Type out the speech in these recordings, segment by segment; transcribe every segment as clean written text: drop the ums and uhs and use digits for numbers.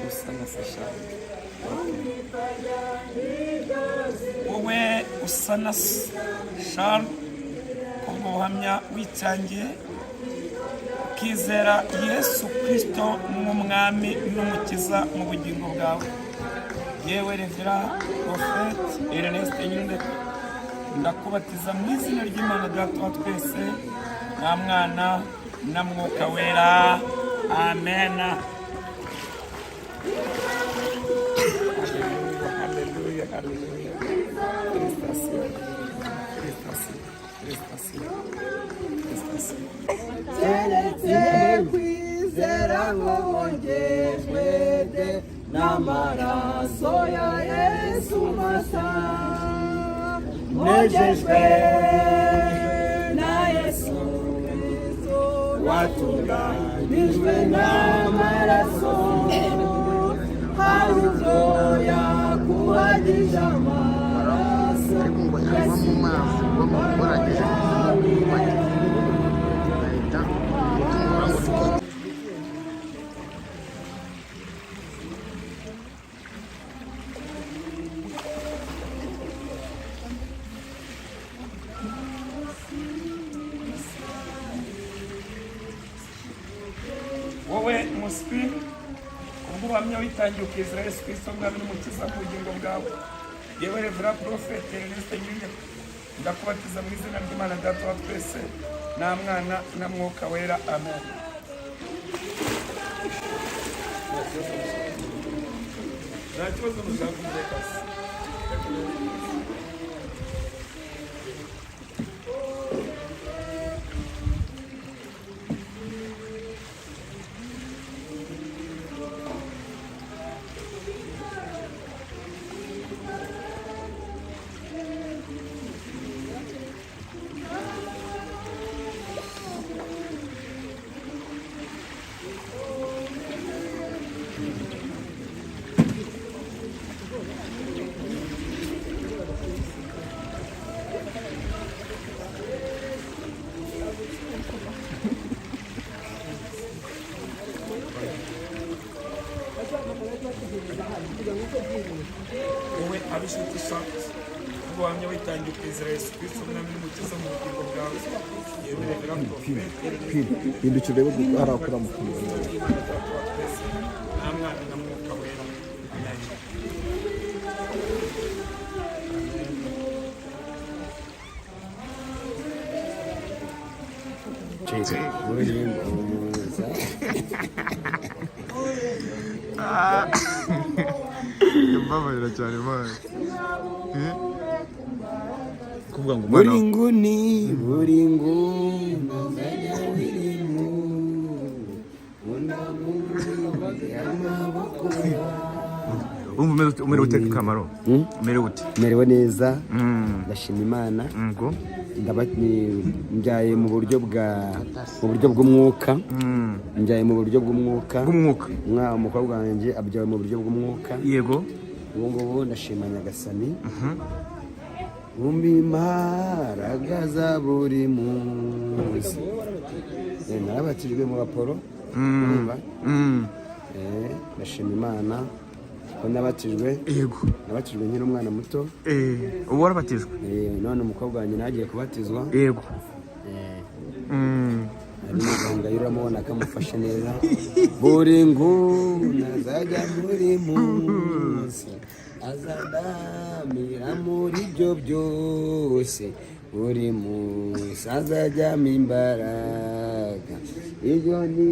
usana Sashari wowe usana Shari kubwo buhamya witangiye ukizera Yesu Kristo nk'umwami n'umukiza mu bugingo bwawe. Yewe Revera Prophet Ernest Nyirundekwe ndakubatiza mu izina ry'Imana Data wa twese na Mwana na Mwuka Wera. Amen. Hallelujah, hallelujah. Kwizera nkongejwe n'amaraso ya Yesu masa, nejejwe na Yesu Kristo watunganijwe n'amaraso, hawuzo yakuhagije amaraso wowe muswi ubwo uhamya witangiye ukizera Yesu Kristo mwami n'umukiza mu bugingo bwawe. Yewe Revera Prophet Ernest Nyirundekwe ndakubatiza mu izina ry'Imana Data wa twese na Mwana na Mwuka Wera. Amen. Nta kibazo muzavuze kasi. wowe abishuti shati ubwo uhamya witangiye ukizera Yesu Kristo mwami n'umukiza mu bugingo bwawe. Yewe Revera Prophet hindukira urebe harakora mu kanwa nta Mwana na Mwuka Wera. Amen. mbabarira cyane mwana kuvuga ngo buri nguni buri nguni zajya wirimo umerewe ute Kamaro? Umerewe ute? merewe neza, ndashima Imana. Mbyaye mu buryo bw'umwuka, mbyaye mu buryo bw'umwuka, umukobwa wanjye abyaye mu buryo bw'umwuka. Yego. ubu ngubu ndashima Nyagasani. Imbaraga za buri munsi narabatijwe mu baporo. Ndashima Imana ko nabatijwe. Yego. Nabatijwe nkiri umwana muto. Ubu warabatijwe? None umukobwa wanjye nagiye kubatizwa. Yego. Ari muganga yuramubona akamufasha neza. Buri nguni azajya buri munsi azadamira muri byo byose, buri munsi azajyamo imbaraga, iryo ni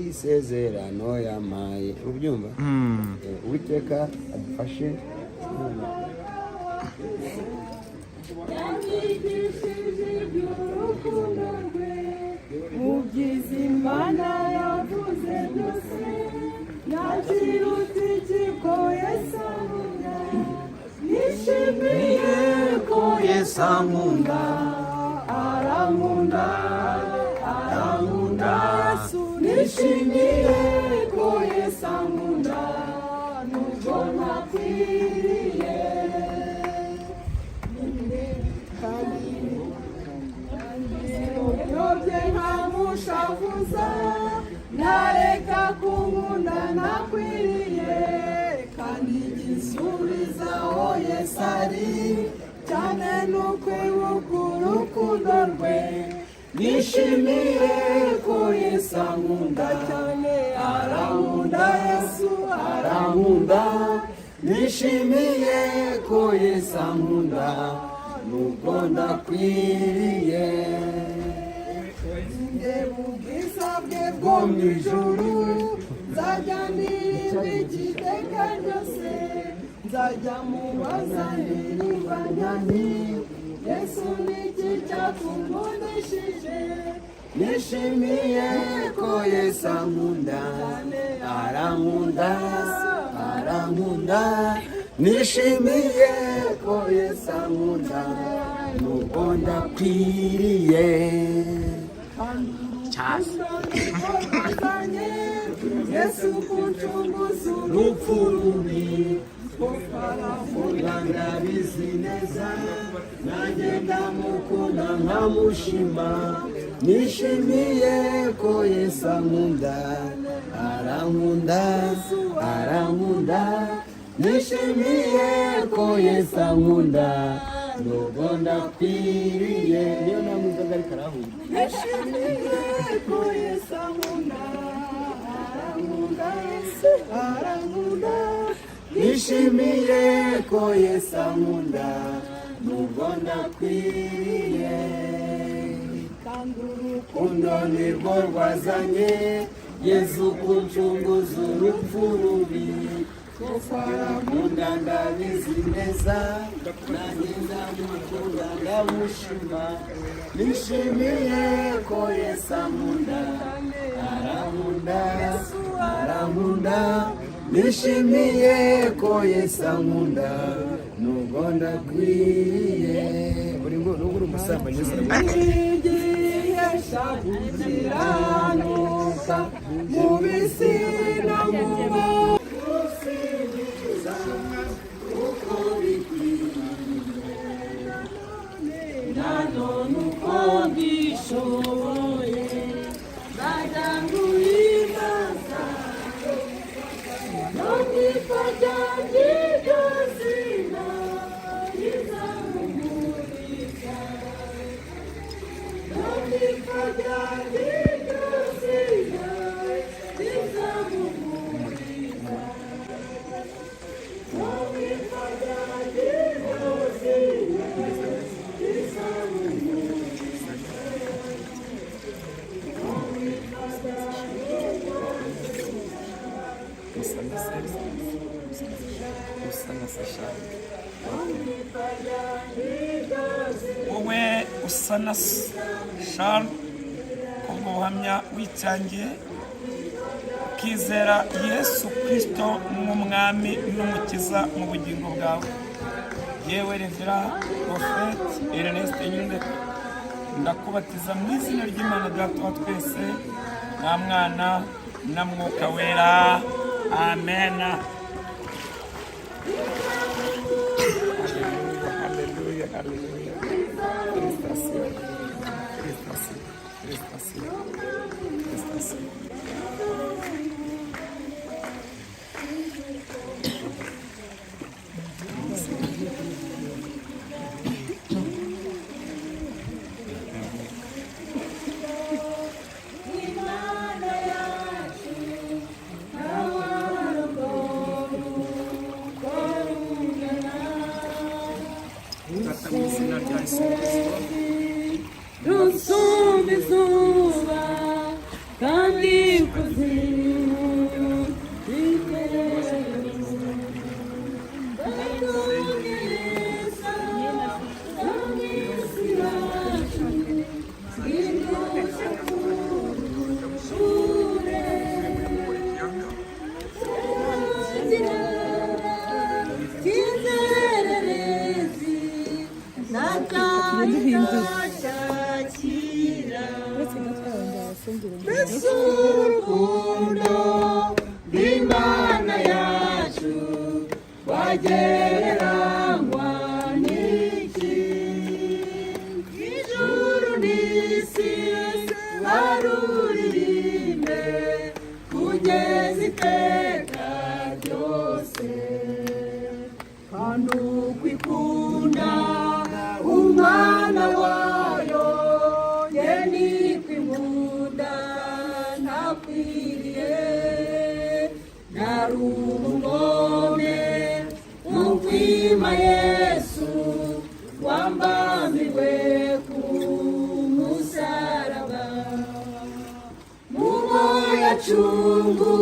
isezerano yamaye. Ubyumva? Uwiteka adufashe. Mubyizi Imana yavuze byose, nakiruta ikiko Yesu ankunda, nishimiye ko Yesu ankunda, arankunda, arankunda, nishimiye ko Yesu ankunda, nubwo ntakwiriye. Yobye nkamushavuza, nareka kunkunda nakwiriye kandi igisubiza aho Yesu ari cyane n'ukwibuka urukundo rwe nishimiye ko Yesu ankunda cyane arankunda Yesu arankunda nishimiye ko Yesu ankunda nubwo ndakwiriye ndeba ubwiza bwe bwo mu ijuru nzajya ndirimba iteka ryose nzajya mubaza ndiribanya nti Yesu ni iki cyakungundishije nishimiye ko Yesu ankunda arankunda arankunda nishimiye ko Yesu ankunda nubwo ndakwiriye Yesu kuncunguza urupfu rubi kufarakunda ndabizi neza nanjye ndamukunda nkamushima nishimiye ko Yesu ankunda arankunda arankunda nishimiye ko Yesu ankunda nubwo ndakwiriye niyo namuzaga ariko arahura nishimiye ko Yesu ankunda arankunda arankunda nishimiye ko Yesu ankunda nubwo ndakwiriye kandi urukundo nirwo rwazanye Yesu kuncunguza urupfu rubi kuko arankunda ndabizi neza nanjye ndamukunda ndamushima nishimiye ko Yesu ankunda arankunda arankunda nishimiye ko Yesu ankunda nubwo ndakwiriye uri ngo uri umusambanyi igihe cyakukiranuka mu bisi no mu gusingiza uko bikwiye nanone uko mbishoboye nzajya nguhimbaza no kwifata ry'iryo zina rizamumurika no kwifata ry'iryo zina rizamumurika no kwifata ry'iryo zina rizamumurika no kwifata wowe usa na Charles kubwo buhamya wicyangiye ukizera Yesu Kristo nk'umwami n'umukiza mu bugingo bwawe yewe Revera Prophet Ernest Nyundeko ndakubatiza mu izina ry'Imana Data wa twese nta mwana na mwuka wera amen. Hallelujah, hallelujah. rusumba izuba kandi ikuzimu ndakubwiriza no mu isi yacu twiryoshye kurushure cyizererezi ntacyakira mbese urukundo rw'Imana yacu rwagereranywa n'iki ijuru n'isi baruririmbe kugeza iteka kandi ukwikunda umwana wayo ye nikwikunda ntakwiriye nari umugome ukwima Yesu wambambiwe ku musaraba mubo yacungu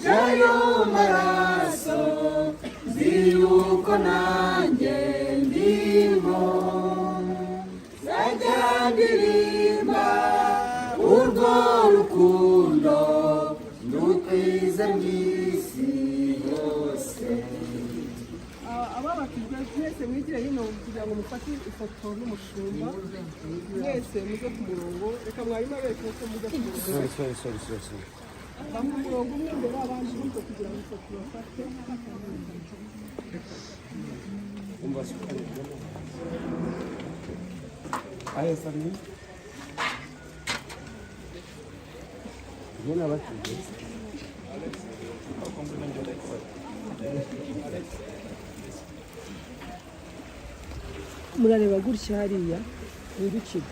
jayo maraso nzi yuko nanjye ndimo zajya ndirimba urwo rukundo ndukwiza mw'isi yose. ababatijwe mwese mwigire hino kugira ngo mufate ifoto n'umushumba mwese muze ku murongo reka mwarimu abereke ko mujya ku murongo bamwe umurongo umwe imbere abandi gutyo kugira ngo ifoto bafate ayesani Mbona batije? murareba gutya hariya wirukira